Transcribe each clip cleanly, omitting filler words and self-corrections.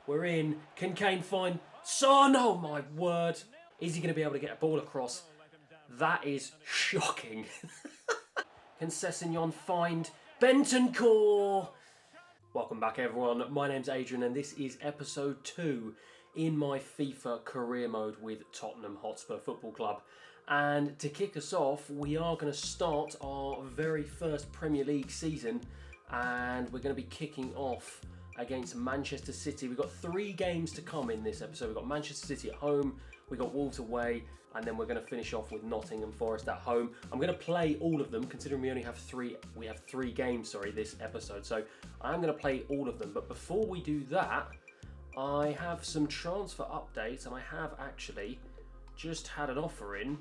We're in. Can Kane find Son? Oh my word. Is he going to be able to get a ball across? That is shocking. Can Sessegnon find Bentancur? Welcome back everyone, my name's Adrian and this is episode 2 in my FIFA career mode with Tottenham Hotspur Football Club. And to kick us off, we are going to start our very first Premier League season and we're going to be kicking off against Manchester City. We've got 3 games to come in this episode. We've got Manchester City at home, we've got Wolves away, and then we're going to finish off with Nottingham Forest at home. I'm going to play all of them, considering we only have three games, this episode. So I'm going to play all of them. But before we do that, I have some transfer updates, and I have actually just had an offer in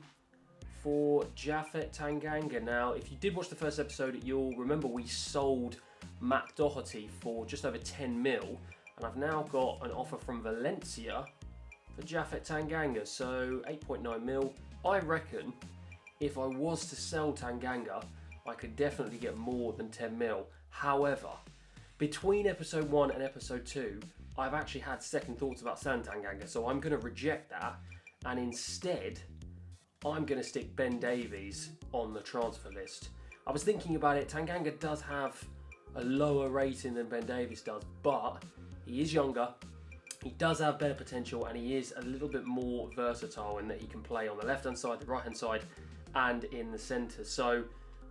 for Japhet Tanganga. Now, if you did watch the first episode, you'll remember we sold Matt Doherty for just over 10 mil, and I've now got an offer from Valencia for Japhet Tanganga, so 8.9 mil. I reckon if I was to sell Tanganga, I could definitely get more than 10 mil. However, between episode 1 and episode 2, I've actually had second thoughts about selling Tanganga, so I'm going to reject that, and instead, I'm going to stick Ben Davies on the transfer list. I was thinking about it, Tanganga does have a lower rating than Ben Davies does, but he is younger, he does have better potential, and he is a little bit more versatile in that he can play on the left-hand side, the right-hand side, and in the centre. So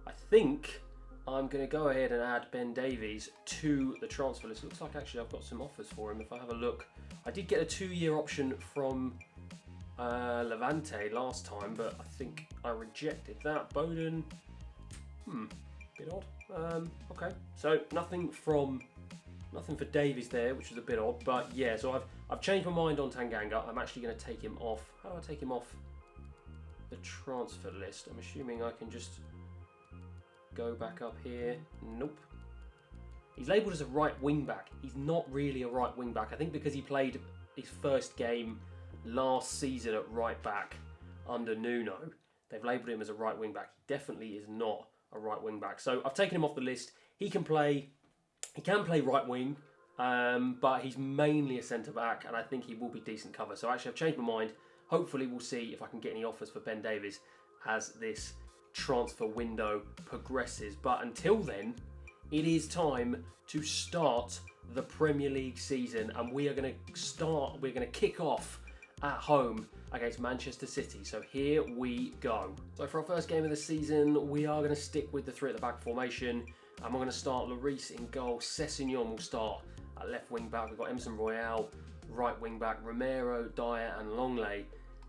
I think I'm going to go ahead and add Ben Davies to the transfer list. Looks like actually I've got some offers for him if I have a look. I did get a 2-year option from Levante last time, but I think I rejected that. Bowden, bit odd. Okay, so nothing for Davies there, which was a bit odd, but yeah, so I've changed my mind on Tanganga. I'm actually going to take him off. How do I take him off the transfer list? I'm assuming I can just go back up here. Nope. He's labelled as a right wing back. He's not really a right wing back. I think because he played his first game last season at right back under Nuno, they've labelled him as a right wing back. He definitely is not a right wing back. So I've taken him off the list. He can play right wing, but he's mainly a centre back, and I think he will be decent cover. So actually I've changed my mind. Hopefully we'll see if I can get any offers for Ben Davies as this transfer window progresses. But until then, it is time to start the Premier League season, and we're going to kick off at home against Manchester City. So here we go. So for our first game of the season, we are going to stick with the 3 at the back formation, and we're going to start Lloris in goal. Sessegnon will start at left wing back. We've got Emerson Royale, right wing back, Romero, Dyer and Longley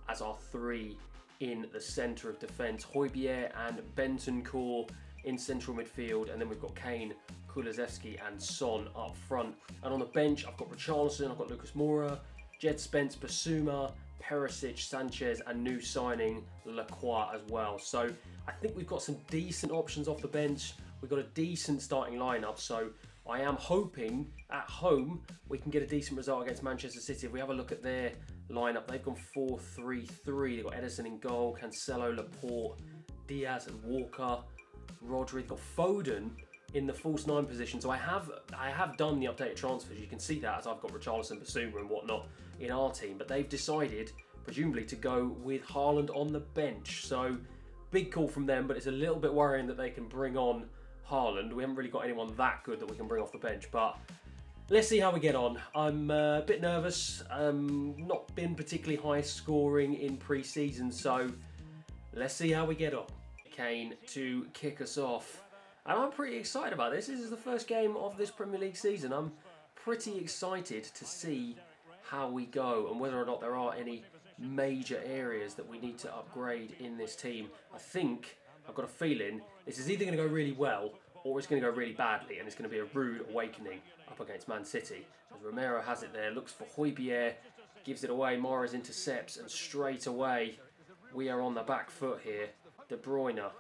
as our 3 in the centre of defence. Højbjerg and Bentancur in central midfield, and then we've got Kane, Kulusevski and Son up front. And on the bench, I've got Richarlison, I've got Lucas Moura, Jed Spence, Basuma, Perisic, Sanchez, and new signing Lacroix as well. So I think we've got some decent options off the bench. We've got a decent starting lineup, so I am hoping at home we can get a decent result against Manchester City. If we have a look at their lineup, they've gone 4-3-3. They've got Ederson in goal, Cancelo, Laporte, Diaz and Walker, Rodri. They've got Foden in the false 9 position. So I have done the updated transfers. You can see that as I've got Richarlison, Basuma and whatnot in our team. But they've decided, presumably, to go with Haaland on the bench. So big call from them, but it's a little bit worrying that they can bring on Haaland. We haven't really got anyone that good that we can bring off the bench, but let's see how we get on. I'm a bit nervous. Not been particularly high scoring in pre-season, so let's see how we get on. Kane to kick us off. And I'm pretty excited about this. This is the first game of this Premier League season. I'm pretty excited to see how we go and whether or not there are any major areas that we need to upgrade in this team. I think, I've got a feeling, this is either going to go really well or it's going to go really badly, and it's going to be a rude awakening up against Man City. As Romero has it there, looks for Højbjerg, gives it away, Mahrez intercepts, and straight away we are on the back foot here. De Bruyne,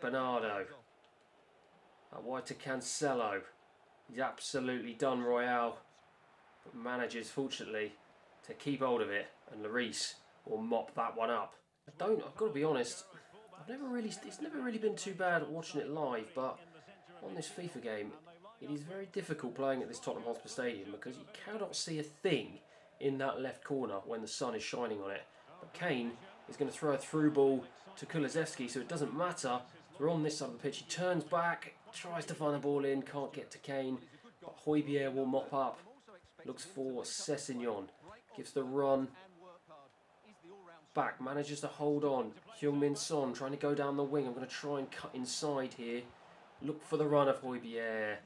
Bernardo, out wide to Cancelo. He's absolutely done Royale, but manages, fortunately, to keep hold of it, and Lloris will mop that one up. I've got to be honest, it's never really been too bad watching it live, but on this FIFA game, It is very difficult playing at this Tottenham Hotspur Stadium because you cannot see a thing in that left corner when the sun is shining on it. But Kane is going to throw a through ball to Kulusevski, so it doesn't matter. So we're on this side of the pitch. He turns back, tries to find the ball in, can't get to Kane. But Højbjerg will mop up. Looks for Sessegnon. Gives the run back, manages to hold on. Heung-min Son trying to go down the wing. I'm going to try and cut inside here. Look for the run of Højbjerg.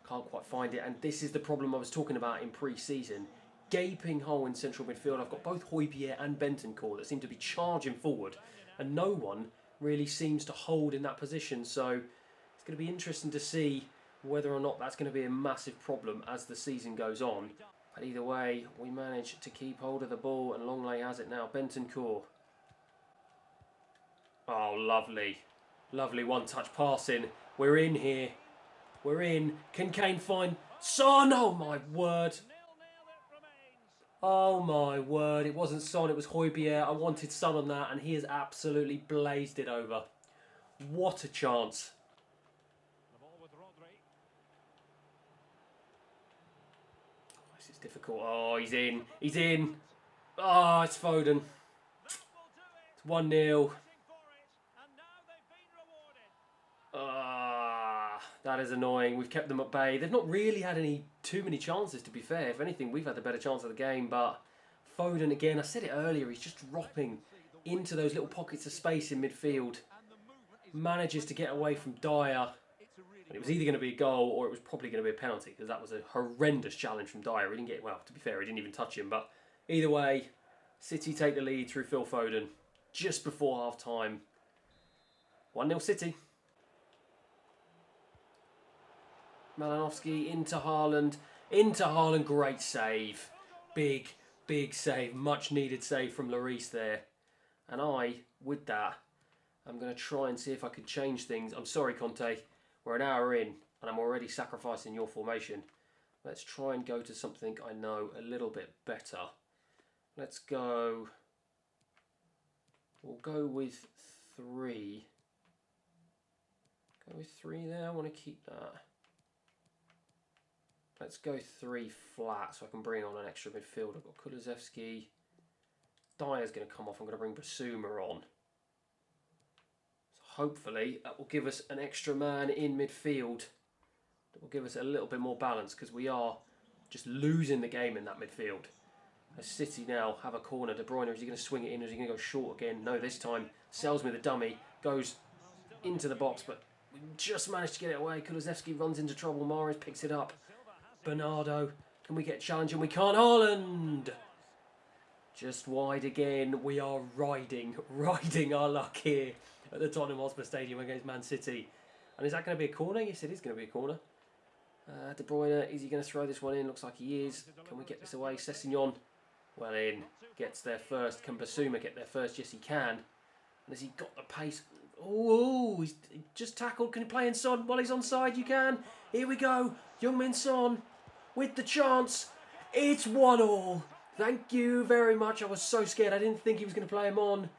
Can't quite find it. And this is the problem I was talking about in pre-season. Gaping hole in central midfield. I've got both Højbjerg and Bentancur that seem to be charging forward. And no one really seems to hold in that position. So it's going to be interesting to see whether or not that's going to be a massive problem as the season goes on. But either way, we manage to keep hold of the ball, and Longley has it now. Bentancur. Oh, lovely. Lovely one-touch passing. We're in here. We're in. Can Kane find Son? Oh, my word. Oh, my word. It wasn't Son, it was Højbjerg. I wanted Son on that, and he has absolutely blazed it over. What a chance. This is difficult. Oh, he's in. He's in. Oh, it's Foden. It's 1-0. That is annoying. We've kept them at bay. They've not really had too many chances, to be fair. If anything, we've had the better chance of the game. But Foden, again, I said it earlier, he's just dropping into those little pockets of space in midfield. Manages to get away from Dyer. And it was either going to be a goal or it was probably going to be a penalty, because that was a horrendous challenge from Dyer. He didn't get, well, to be fair, he didn't even touch him. But either way, City take the lead through Phil Foden just before half-time. 1-0 City. Malinowski into Haaland. Into Haaland, great save. Big, big save. Much needed save from Lloris there. And with that, I'm going to try and see if I could change things. I'm sorry, Conte. We're an hour in and I'm already sacrificing your formation. Let's try and go to something I know a little bit better. Let's go... We'll go with 3. Go with 3 there. I want to keep that. Let's go 3 flat so I can bring on an extra midfield. I've got Kulusevski. Dyer's going to come off. I'm going to bring Basuma on. So hopefully that will give us an extra man in midfield. That will give us a little bit more balance, because we are just losing the game in that midfield. As City now have a corner. De Bruyne, is he going to swing it in or is he going to go short again? No, this time sells me the dummy. Goes into the box, but we just managed to get it away. Kulusevski runs into trouble. Mahrez picks it up. Bernardo, can we get challenge? And we can't. Haaland! Just wide again. We are riding our luck here at the Tottenham Hotspur Stadium against Man City. And is that going to be a corner? Yes, it is going to be a corner. De Bruyne, is he going to throw this one in? Looks like he is. Can we get this away? Sessegnon, well in. Gets there first. Can Basuma get there first? Yes, he can. And has he got the pace? Oh, he's just tackled. Can he play in Son while he's onside? You can. Here we go. Heung-min Son with the chance. It's 1-1. Thank you very much. I was so scared. I didn't think he was going to play him on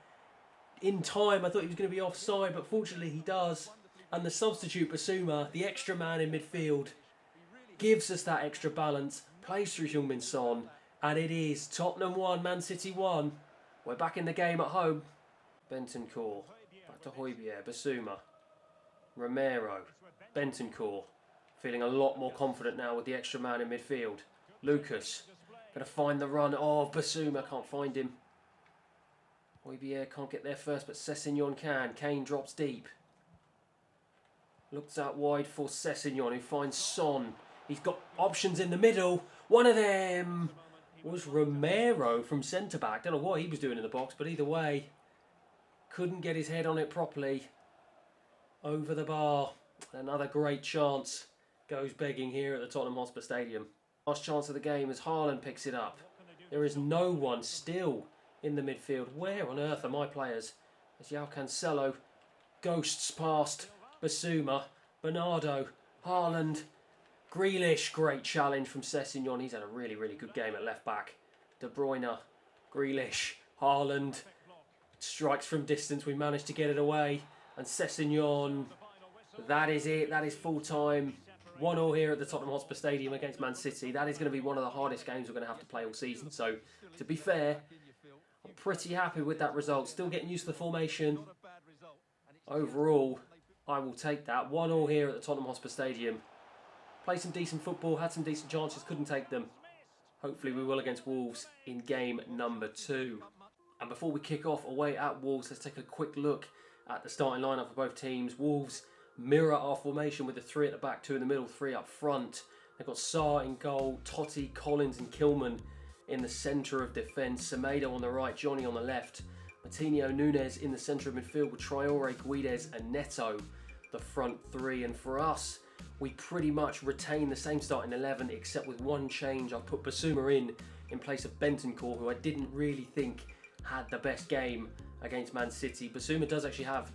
in time. I thought he was going to be offside, but fortunately he does. And the substitute, Basuma, the extra man in midfield, gives us that extra balance. Plays through Heung-min Son. And it is Tottenham 1, Man City 1. We're back in the game at home. Bentancur. Back to Højbjerg. Basuma. Romero. Bentancur. Feeling a lot more confident now with the extra man in midfield. Lucas. Going to find the run of Basuma. Can't find him. Højbjerg can't get there first, but Sessegnon can. Kane drops deep. Looks out wide for Sessegnon, who finds Son. He's got options in the middle. One of them was Romero from centre-back. Don't know what he was doing in the box, but either way, couldn't get his head on it properly. Over the bar. Another great chance goes begging here at the Tottenham Hotspur Stadium. Last chance of the game as Haaland picks it up. There is no one still in the midfield. Where on earth are my players? As João Cancelo ghosts past Basuma, Bernardo, Haaland, Grealish. Great challenge from Sessegnon. He's had a really, really good game at left back. De Bruyne, Grealish, Haaland strikes from distance. We managed to get it away. And Sessegnon, that is it. That is full time. 1-1 here at the Tottenham Hotspur Stadium against Man City. That is going to be one of the hardest games we're going to have to play all season. So, to be fair, I'm pretty happy with that result. Still getting used to the formation. Overall, I will take that. 1-1 here at the Tottenham Hotspur Stadium. Played some decent football, had some decent chances, couldn't take them. Hopefully we will against Wolves in game number 2. And before we kick off away at Wolves, let's take a quick look at the starting lineup for both teams. Wolves mirror our formation with the 3 at the back, 2 in the middle, 3 up front. They've got Sarr in goal, Totti, Collins and Kilman in the centre of defence. Semedo on the right, Johnny on the left. Martinho, Nunes in the centre of midfield with Traore, Guedes and Neto, the front 3. And for us, we pretty much retain the same starting 11 except with one change. I've put Basuma in place of Bentancur, who I didn't really think had the best game against Man City. Basuma does actually have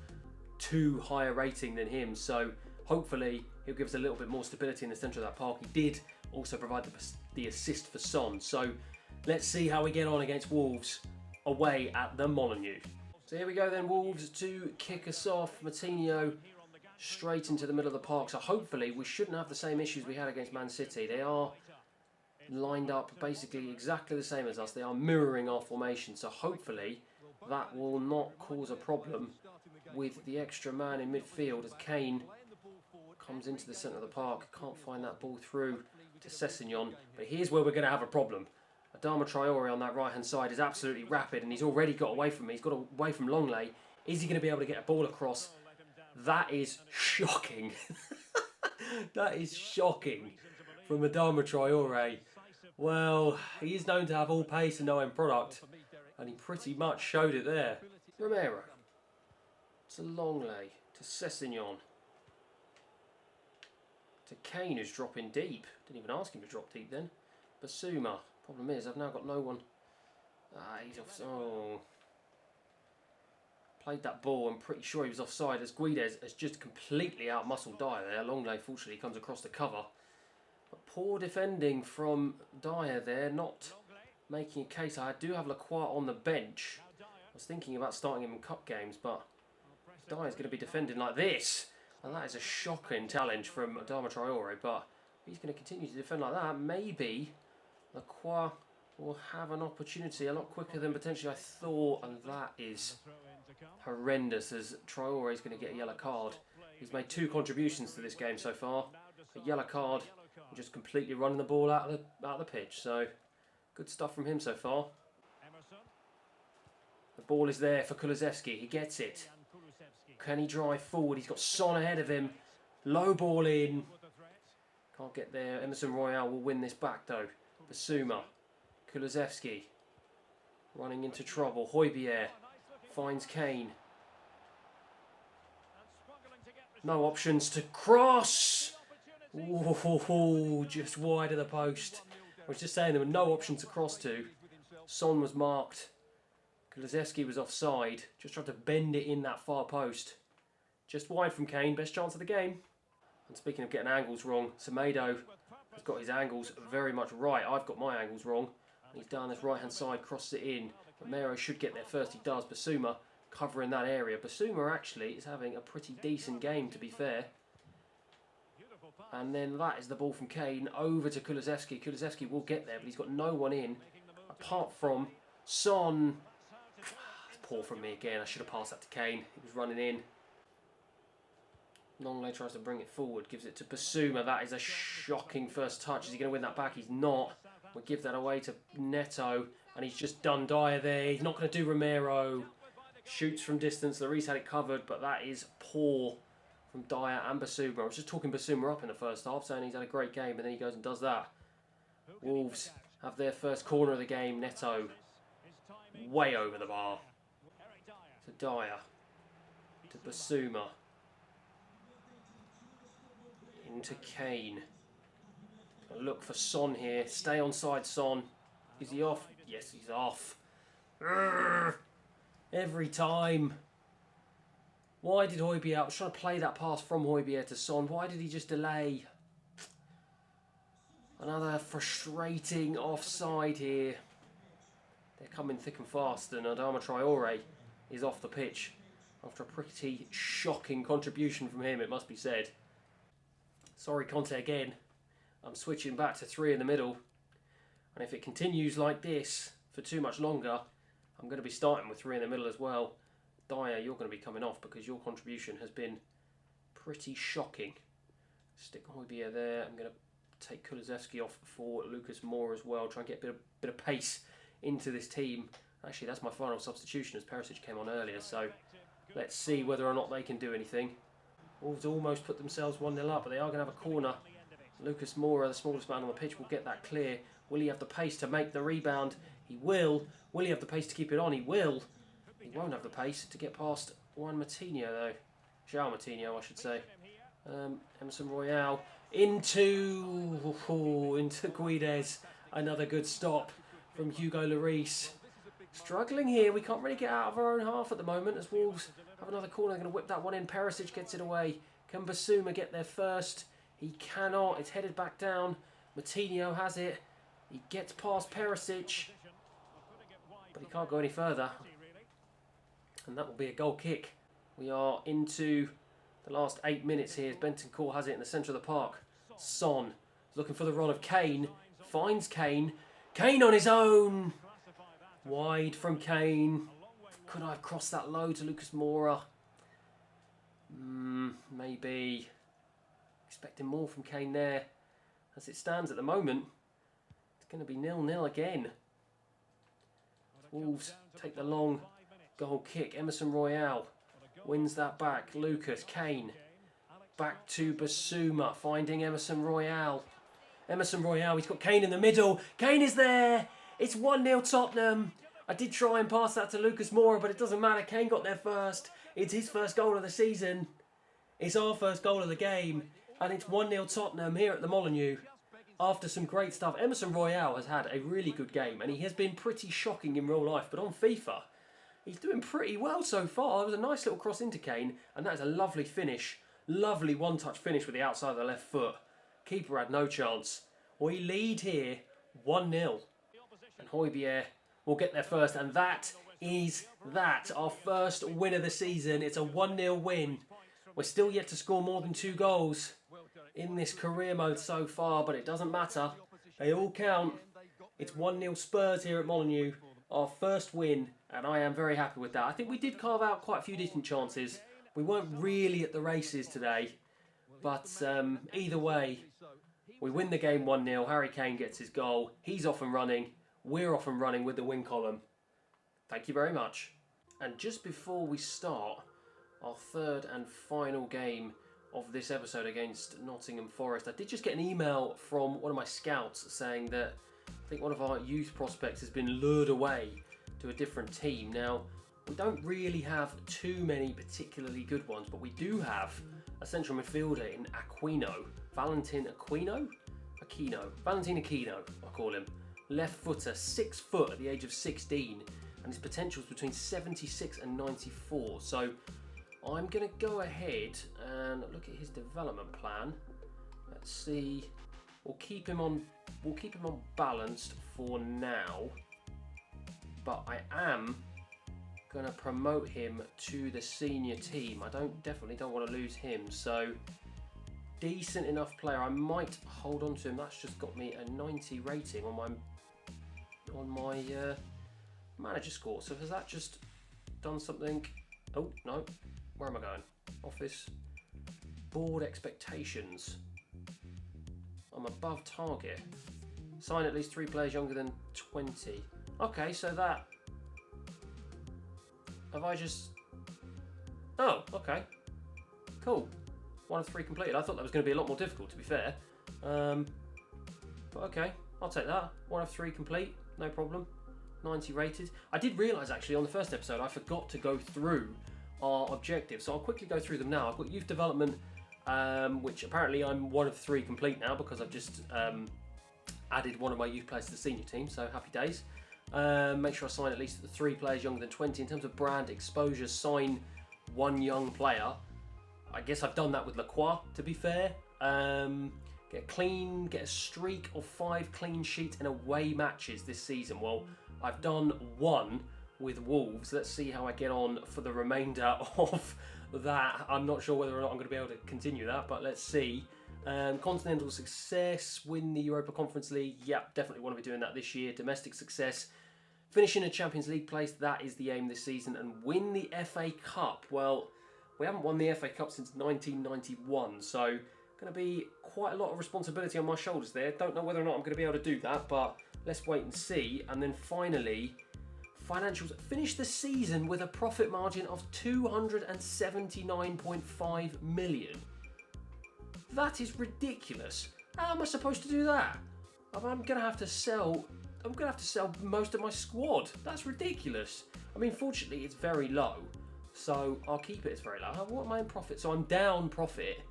2 higher rating than him, so hopefully he'll give us a little bit more stability in the centre of that park. He did also provide the assist for Son, so let's see how we get on against Wolves away at the Molineux. So here we go then, Wolves to kick us off. Martinho straight into the middle of the park, so hopefully we shouldn't have the same issues we had against Man City. They are lined up basically exactly the same as us. They are mirroring our formation, so hopefully that will not cause a problem with the extra man in midfield as Kane comes into the centre of the park. Can't find that ball through to Sessegnon, but here's where we're going to have a problem. Adama Traore on that right hand side is absolutely rapid and he's already got away from me. He's got away from Longley. Is he going to be able to get a ball across? That is shocking. That is shocking from Adama Traore. Well, he is known to have all pace and no end product, and he pretty much showed it there. Romero to Longley, to Sessegnon, to Kane, who's dropping deep. Didn't even ask him to drop deep then. Basuma. Problem is, I've now got no one. He's off. Oh. Played that ball, I'm pretty sure he was offside as Guedes has just completely out-muscled Dyer there. Longley, fortunately, comes across the cover. But poor defending from Dyer there, not making a case. I do have Lacroix on the bench. I was thinking about starting him in cup games, but Dyer's going to be defending like this. And that is a shocking challenge from Adama Traore, but he's going to continue to defend like that. Maybe Lacroix will have an opportunity a lot quicker than potentially I thought, and that is horrendous as Traore is going to get a yellow card. He's made 2 contributions to this game so far. A yellow card and just completely running the ball out of the pitch. So good stuff from him so far. The ball is there for Kulusevski. He gets it. Can he drive forward? He's got Son ahead of him. Low ball in. Can't get there. Emerson Royale will win this back though. Basuma. Kulusevski. Running into trouble. Højbjerg finds Kane. No options to cross. Ooh, just wide of the post. I was just saying there were no options to cross to. Son was marked. Kulusevski was offside. Just tried to bend it in that far post. Just wide from Kane. Best chance of the game. And speaking of getting angles wrong, Semedo has got his angles very much right. I've got my angles wrong. He's down this right hand side, crosses it in. Romero should get there first. He does. Basuma covering that area. Basuma actually is having a pretty decent game, to be fair. And then that is the ball from Kane over to Kulusevski. Kulusevski will get there, but he's got no one in apart from Son. Poor from me again. I should have passed that to Kane. He was running in. Longley tries to bring it forward, gives it to Basuma. That is a shocking first touch. Is he going to win that back? He's not. We'll give that away to Neto, and he's just done Dyer there. He's not going to do Romero. Shoots from distance. Lloris had it covered, but that is poor from Dyer and Basuma. I was just talking Basuma up in the first half, saying he's had a great game, and then he goes and does that. Wolves have their first corner of the game. Neto way over the bar. To Dyer. To Basuma. Into Kane. Look for Son here. Stay on side, Son. Is he off? Yes, he's off. Urgh. Every time. Why did Højbjerg... I was trying to play that pass from Højbjerg to Son. Why did he just delay? Another frustrating offside here. They're coming thick and fast, and Adama Traore is off the pitch after a pretty shocking contribution from him, it must be said. Sorry, Conte again. I'm switching back to 3 in the middle. And if it continues like this for too much longer, I'm going to be starting with 3 in the middle as well. Dyer, you're going to be coming off because your contribution has been pretty shocking. Stick Højbjerg there. I'm going to take Kulusevski off for Lucas Moura as well. Try and get a bit of pace into this team. Actually, that's my final substitution as Perisic came on earlier. So let's see whether or not they can do anything. Wolves almost put themselves 1-0 up, but they are going to have a corner. Lucas Moura, the smallest man on the pitch, will get that clear. Will he have the pace to make the rebound? He will. Will he have the pace to keep it on? He will. He won't have the pace to get past Juan Matinho, though. João Matinho, I should say. Emerson Royale into Guedes. Another good stop from Hugo Lloris. Struggling here. We can't really get out of our own half at the moment as Wolves have another corner. They're going to whip that one in. Perisic gets it away. Can Basuma get there first? He cannot. It's headed back down. Matinho has it. He gets past Perisic. But he can't go any further. And that will be a goal kick. We are into the last 8 minutes here as Bentancur has it in the centre of the park. Son is looking for the run of Kane. Finds Kane. Kane on his own. Wide from Kane. Could I have crossed that low to Lucas Moura? Maybe. Expecting more from Kane there. As it stands at the moment, it's going to be 0-0 again. Wolves take the long goal kick. Emerson Royale wins that back. Lucas, Kane. Back to Basuma, finding Emerson Royale. Emerson Royale, he's got Kane in the middle. Kane is there. It's 1-0 Tottenham. I did try and pass that to Lucas Moura, but it doesn't matter. Kane got there first. It's his first goal of the season. It's our first goal of the game. And it's 1-0 Tottenham here at the Molineux. After some great stuff. Emerson Royale has had a really good game. And he has been pretty shocking in real life. But on FIFA, he's doing pretty well so far. There was a nice little cross into Kane. And that is a lovely finish. Lovely one-touch finish with the outside of the left foot. Keeper had no chance. We lead here 1-0. And Højbjerg will get there first. And that is that. Our first win of the season. It's a 1-0 win. We're still yet to score more than 2 goals in this career mode so far. But it doesn't matter. They all count. It's 1-0 Spurs here at Molineux. Our first win. And I am very happy with that. I think we did carve out quite a few decent chances. We weren't really at the races today. But either way, we win the game 1-0. Harry Kane gets his goal. He's off and running. We're off and running with the win column. Thank you very much. And just before we start our third and final game of this episode against Nottingham Forest, I did just get an email from one of my scouts saying that I think one of our youth prospects has been lured away to a different team. Now, we don't really have too many particularly good ones, but we do have a central midfielder in Valentin Aquino, I call him. Left footer, 6 foot at the age of 16, and his potential is between 76 and 94. So I'm going to go ahead and look at his development plan. Let's see. We'll keep him on balanced for now, but I am going to promote him to the senior team. I definitely don't want to lose him. So decent enough player. I might hold on to him. That's just got me a 90 rating on my manager score. So has that just done something? Oh no, where am I going? Office, board expectations. I'm above target. Sign at least 3 players younger than 20. Okay, so that. Have I just? Oh, okay, cool. 1 of 3 completed. I thought that was going to be a lot more difficult, to be fair. But okay, I'll take that. 1 of 3 complete, no problem. 90 rated. I did realise actually on the first episode I forgot to go through our objectives, so I'll quickly go through them now. I've got youth development, which apparently I'm 1 of 3 complete now because I've just added one of my youth players to the senior team, so happy days. Make sure I sign at least 3 players younger than 20. In terms of brand exposure, sign 1 young player. I guess I've done that with Lacroix, to be fair. Get a streak of 5 clean sheets in away matches this season. Well, I've done 1 with Wolves. Let's see how I get on for the remainder of that. I'm not sure whether or not I'm going to be able to continue that, but let's see. Continental success, win the Europa Conference League. Yep, definitely want to be doing that this year. Domestic success, finishing a Champions League place, that is the aim this season. And win the FA Cup. Well, we haven't won the FA Cup since 1991, so going to be quite a lot of responsibility on my shoulders there. Don't know whether or not I'm going to be able to do that, but let's wait and see. And then finally, financials. Finish the season with a profit margin of 279.5 million. That is ridiculous. How am I supposed to do that? I'm going to have to sell. I'm going to have to sell most of my squad. That's ridiculous. I mean, fortunately, it's very low, so I'll keep it as very low. What am I in profit? So I'm down profit.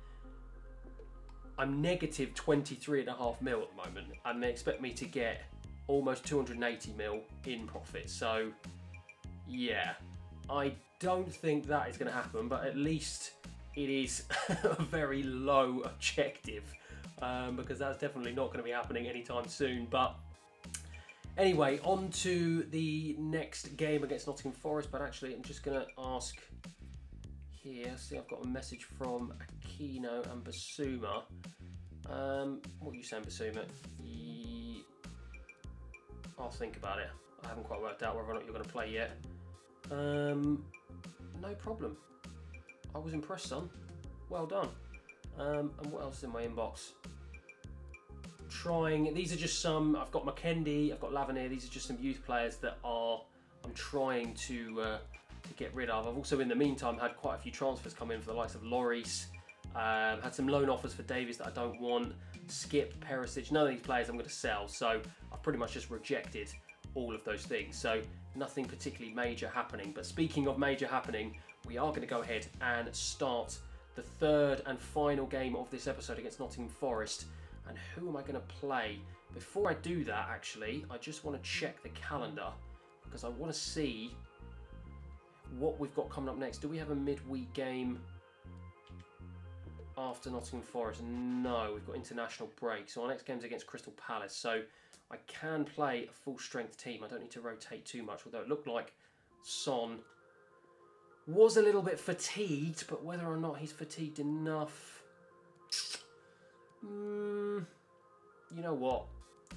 I'm negative 23.5 mil at the moment, and they expect me to get almost 280 mil in profit. So, yeah, I don't think that is going to happen, but at least it is a very low objective, because that's definitely not going to be happening anytime soon. But anyway, on to the next game against Nottingham Forest. But actually, I'm just going to ask here. See, I've got a message from Aquino and Basuma. What are you saying, Basuma? I'll think about it. I haven't quite worked out whether or not you're going to play yet. No problem. I was impressed, son. Well done. And what else is in my inbox? These are just some. I've got McKendy, I've got Lavernier. These are just some youth players that I'm trying to get rid of. I've also, in the meantime, had quite a few transfers come in for the likes of Lloris. Had some loan offers for Davies that I don't want. Skip, Perisic. None of these players I'm going to sell. So I've pretty much just rejected all of those things. So nothing particularly major happening. But speaking of major happening, we are going to go ahead and start the third and final game of this episode against Nottingham Forest. And who am I going to play? Before I do that, actually, I just want to check the calendar, because I want to see what we've got coming up next. Do we have a midweek game after Nottingham Forest? No, we've got international break. So our next game's against Crystal Palace. So I can play a full strength team. I don't need to rotate too much, although it looked like Son was a little bit fatigued, but whether or not he's fatigued enough, you know what?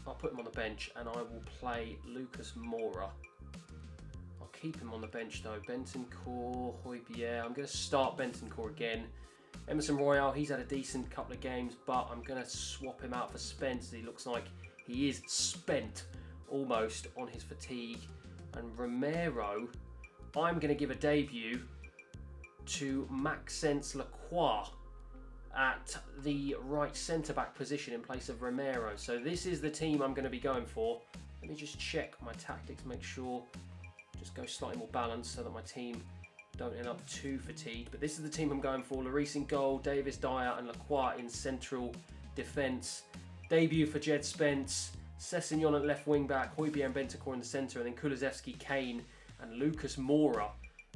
I'll put him on the bench and I will play Lucas Moura. I'll keep him on the bench though. Bentancur, Højbjerg. I'm going to start Bentancur again. Emerson Royale, he's had a decent couple of games, but I'm going to swap him out for Spence. He looks like he is spent almost on his fatigue. And Romero, I'm going to give a debut to Maxence Lacroix at the right centre-back position in place of Romero. So this is the team I'm going to be going for. Let me just check my tactics, make sure, just go slightly more balanced so that my team don't end up too fatigued. But this is the team I'm going for. Lloris in goal, Davis, Dyer and Lacroix in central defence. Debut for Jed Spence, Sessegnon at left wing back, Højbjerg and Bentancur in the centre, and then Kulusevski, Kane and Lucas Moura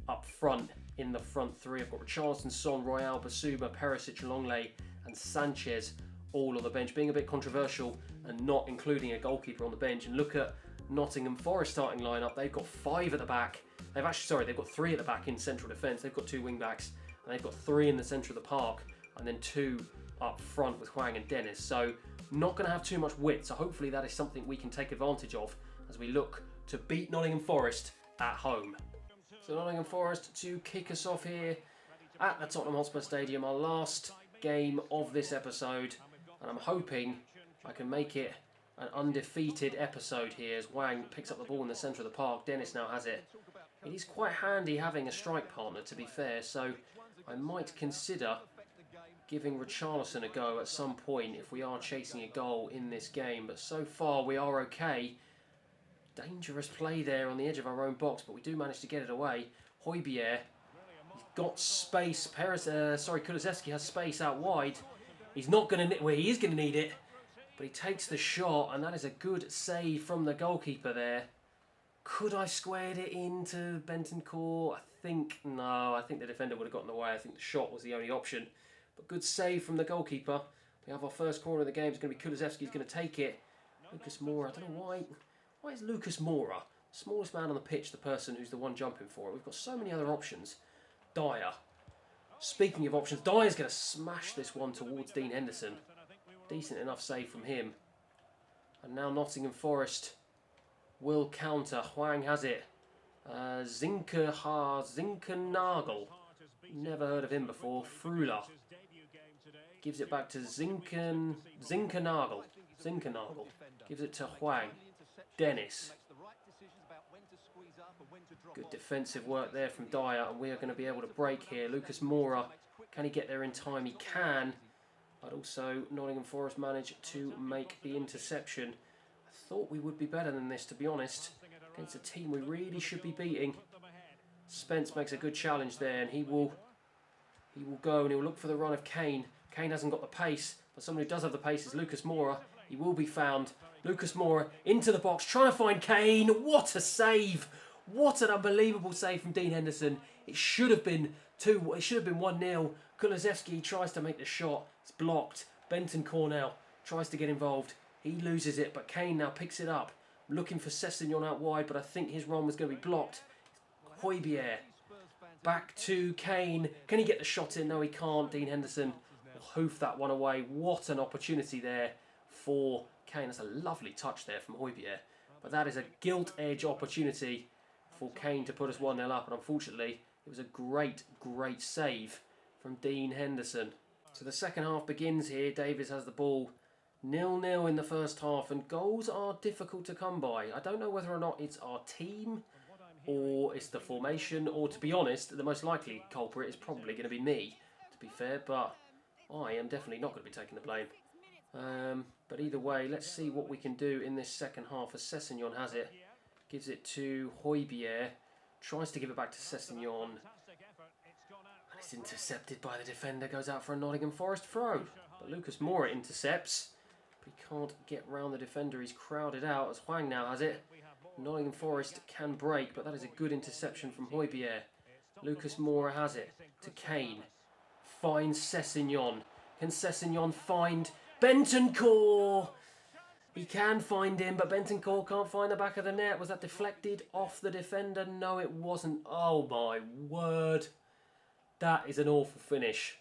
up front in the front three. I've got Richarlison, Son, Royale, Basuma, Perisic, Longley and Sanchez all on the bench, being a bit controversial and not including a goalkeeper on the bench. And look at Nottingham Forest starting lineup. They've got 5 at the back. They've got 3 at the back in central defence. They've got 2 wing backs and they've got 3 in the centre of the park and then 2 up front with Hwang and Dennis. So not going to have too much width. So hopefully that is something we can take advantage of as we look to beat Nottingham Forest at home. So Nottingham Forest to kick us off here at the Tottenham Hotspur Stadium, our last game of this episode, and I'm hoping I can make it an undefeated episode here as Hwang picks up the ball in the centre of the park. Dennis now has it. It is quite handy having a strike partner, to be fair, so I might consider giving Richarlison a go at some point if we are chasing a goal in this game, but so far we are okay. Dangerous play there on the edge of our own box, but we do manage to get it away. Højbjerg, he's got space. Kulusevski has space out wide. He's not going to, well, he is going to need it, but he takes the shot, and that is a good save from the goalkeeper there. Could I have squared it into Bentancur? I think the defender would have gotten away. I think the shot was the only option, but good save from the goalkeeper. We have our first corner of the game. It's going to be Kulusevski. He's going to take it. Lucas Moura, I don't know why. Why is Lucas Moura, smallest man on the pitch, the person who's the one jumping for it? We've got so many other options. Dyer. Speaking of options, Dyer's going to smash this one towards Dean Henderson. Decent enough save from him. And now Nottingham Forest will counter. Hwang has it. Zinkernagel. Never heard of him before. Frula. Gives it back to Zinkernagel. Gives it to Hwang. Dennis. Good defensive work there from Dyer, and we are going to be able to break here. Lucas Moura, can he get there in time? He can. But also, Nottingham Forest managed to make the interception. I thought we would be better than this, to be honest. Against a team we really should be beating. Spence makes a good challenge there, and he will go and he'll look for the run of Kane. Kane hasn't got the pace, but someone who does have the pace is Lucas Moura. He will be found. Lucas Moura into the box, trying to find Kane. What a save! What an unbelievable save from Dean Henderson. It should have been 2. It should have been 1-0. Kulusevski tries to make the shot. It's blocked. Benton Cornell tries to get involved. He loses it, but Kane now picks it up. Looking for Sessegnon out wide, but I think his run was going to be blocked. Højbjerg. Back to Kane. Can he get the shot in? No, he can't. Dean Henderson will hoof that one away. What an opportunity there for Kane. That's a lovely touch there from Højbjerg. But that is a gilt-edge opportunity for Kane to put us 1-0 up. And unfortunately, it was a great, great save from Dean Henderson. So the second half begins here. Davies has the ball. 0-0 in the first half, and goals are difficult to come by. I don't know whether or not it's our team or it's the formation, or to be honest, the most likely culprit is probably going to be me, to be fair, but I am definitely not going to be taking the blame. But either way, let's see what we can do in this second half as Sessegnon has it. Gives it to Højbjerg, tries to give it back to Sessegnon. And it's intercepted by the defender, goes out for a Nottingham Forest throw. But Lucas Moura intercepts. But he can't get round the defender, he's crowded out as Hwang now has it. Nottingham Forest can break, but that is a good interception from Højbjerg. Lucas Moura has it to Kane. Finds Sessegnon. Can Sessegnon find Bentancur? He can find him, but Bentancur can't find the back of the net. Was that deflected off the defender? No, it wasn't. Oh my word. That is an awful finish.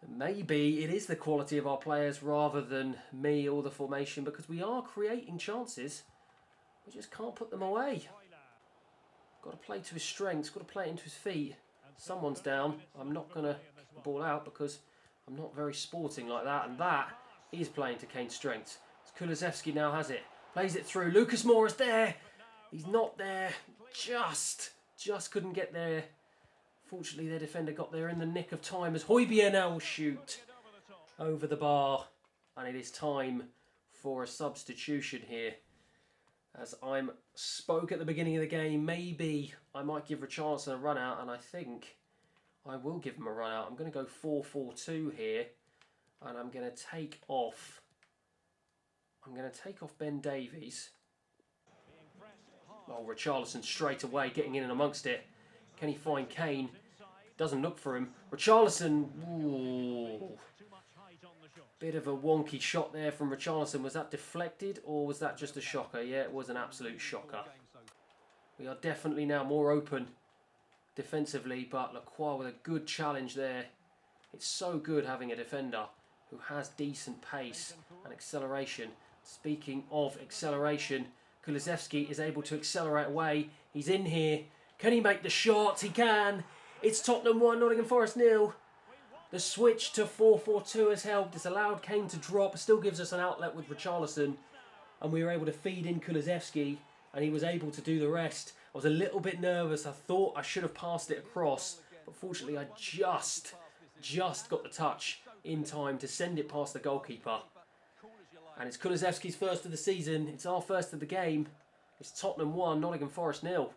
Maybe it is the quality of our players rather than me or the formation, because we are creating chances. We just can't put them away. Got to play to his strengths, got to play it into his feet. Someone's down. I'm not going to kick the ball out because I'm not very sporting like that. And that is playing to Kane's strengths. Kulusevski now has it. Plays it through. Lucas Moura's there. He's not there. Just couldn't get there. Fortunately, their defender got there in the nick of time as Højbjerg now will shoot over the bar. And it is time for a substitution here. As I spoke at the beginning of the game, maybe I might give Richarlison a run out, and I think I will give him a run out. I'm going to go 4-4-2 here, and I'm going to take off Ben Davies. Oh, Richarlison straight away getting in and amongst it. Can he find Kane? Doesn't look for him. Richarlison, ooh. Bit of a wonky shot there from Richarlison. Was that deflected or was that just a shocker? Yeah, it was an absolute shocker. We are definitely now more open defensively, but Lacroix with a good challenge there. It's so good having a defender who has decent pace and acceleration. Speaking of acceleration, Kulusevski is able to accelerate away. He's in here. Can he make the shot? He can. It's Tottenham 1, Nottingham Forest 0. The switch to 4-4-2 has helped. It's allowed Kane to drop. Still gives us an outlet with Richarlison. And we were able to feed in Kulusevski. And he was able to do the rest. I was a little bit nervous. I thought I should have passed it across. But fortunately, I just got the touch in time to send it past the goalkeeper. And it's Kulusevski's first of the season. It's our first of the game. It's Tottenham 1, Nottingham Forest 0.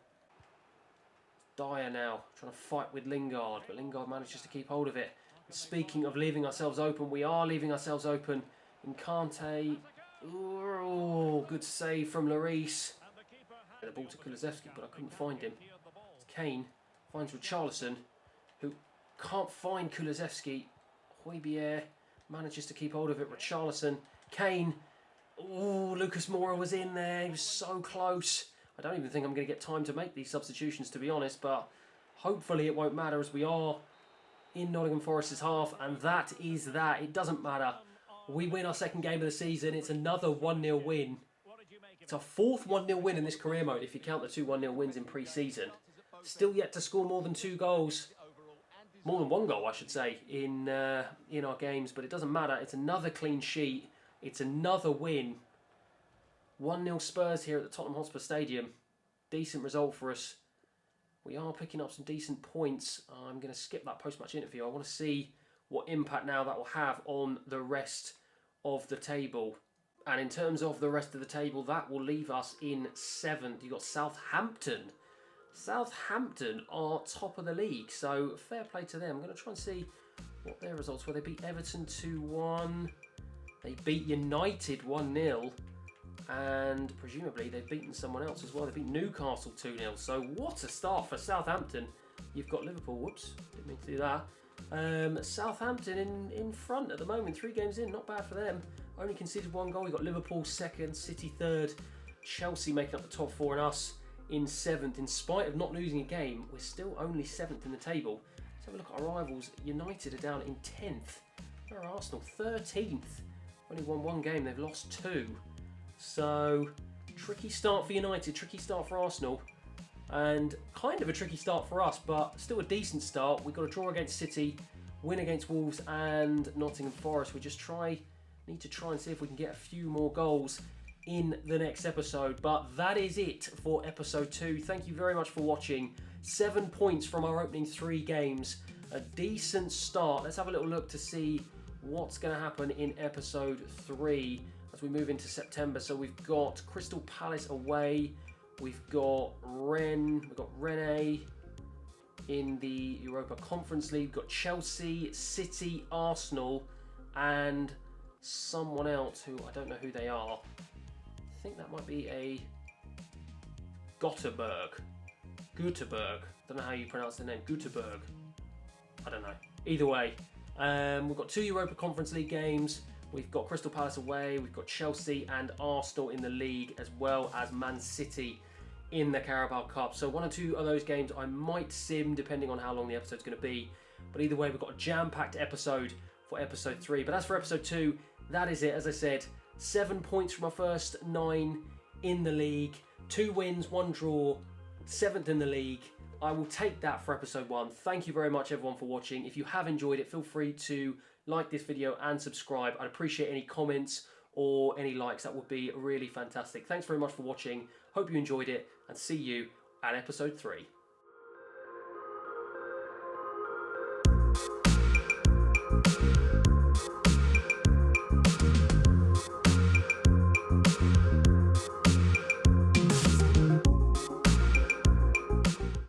Dyer now, trying to fight with Lingard. But Lingard manages to keep hold of it. Speaking of leaving ourselves open, we are leaving ourselves open. Encante. Oh, good save from Lloris. The ball to Kulusevski, but I couldn't find him. It's Kane finds Richarlison, who can't find Kulusevski. Højbjerg manages to keep hold of it. Richarlison. Kane. Oh, Lucas Moura was in there. He was so close. I don't even think I'm going to get time to make these substitutions, to be honest, but hopefully it won't matter as we are in Nottingham Forest's half, and that is that. It doesn't matter. We win our second game of the season. It's another 1-0 win. It's our fourth 1-0 win in this career mode if you count the 2 1-0 wins in pre-season. Still yet to score more than 2 goals. More than 1 goal, I should say, in our games. But it doesn't matter. It's another clean sheet. It's another win. 1-0 Spurs here at the Tottenham Hotspur Stadium. Decent result for us. We are picking up some decent points. I'm going to skip that post-match interview. I want to see what impact now that will have on the rest of the table. And in terms of the rest of the table, that will leave us in 7th. You've got Southampton. Southampton are top of the league, so fair play to them. I'm going to try and see what their results were. They beat Everton 2-1. They beat United 1-0. And presumably they've beaten someone else as well. They beat Newcastle 2-0. So what a start for Southampton. You've got Liverpool. Whoops, didn't mean to do that. Southampton in front at the moment. 3 games in, not bad for them. Only conceded 1 goal. We've got Liverpool 2nd, City 3rd, Chelsea making up the top 4 and us in 7th. In spite of not losing a game, we're still only 7th in the table. Let's have a look at our rivals. United are down in 10th. Where are Arsenal? 13th. Only won 1 game, they've lost 2. So, tricky start for United, tricky start for Arsenal. And kind of a tricky start for us, but still a decent start. We've got a draw against City, win against Wolves and Nottingham Forest. We just need to try and see if we can get a few more goals in the next episode. But that is it for episode 2. Thank you very much for watching. 7 points from our opening 3 games. A decent start. Let's have a little look to see what's going to happen in episode 3 as we move into September. So we've got Crystal Palace away. We've got Rennes in the Europa Conference League. We've got Chelsea, City, Arsenal, and someone else who I don't know who they are. I think that might be a Göteborg. Don't know how you pronounce the name. Göteborg. I don't know. Either way, we've got 2 Europa Conference League games. We've got Crystal Palace away. We've got Chelsea and Arsenal in the league, as well as Man City in the Carabao Cup. So 1 or 2 of those games I might sim, depending on how long the episode's going to be. But either way, we've got a jam-packed episode for episode 3. But as for episode 2, that is it. As I said, 7 points from our first 9 in the league. 2 wins, 1 draw, 7th in the league. I will take that for episode 1. Thank you very much, everyone, for watching. If you have enjoyed it, feel free to like this video and subscribe. I'd appreciate any comments or any likes. That would be really fantastic. Thanks very much for watching. Hope you enjoyed it, and see you at episode 3.